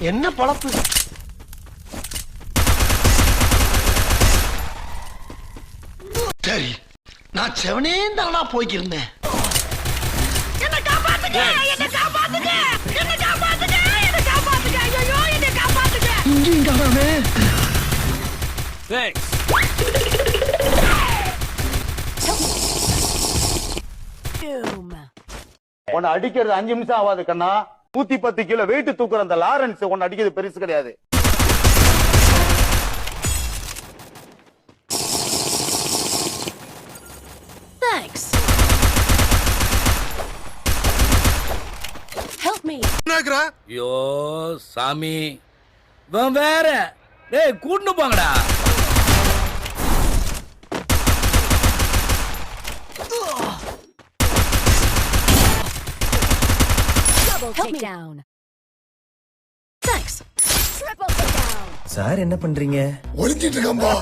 என்ன பழப்பு? சரி, நான் செவனே தானா போய்க்கிருந்தேன். என்ன காப்பாத்துங்க, என்ன காப்பாத்துங்க, என்ன காப்பாத்துங்க, என்ன காப்பாத்துங்க, ஐயோ என்ன காப்பாத்துங்க. இங்க வராமே. Thanks. உன்னை அடிக்கிறது 5 நிமிஷம் ஆகாது கண்ணா. 110 கிலோ வெயிட் தூக்குற அந்த லாரன்ஸ் உன்னை அடிக்கிறது பெருசு கிடையாது. Thanks. Help me. ஐயோ சாமி வேற டேய் கூட்டு போங்கடா. Double takedown. Thanks. Triple takedown. Sir என்ன பண்றீங்க? ஒளிஞ்சிட்டு இருக்கம்பா.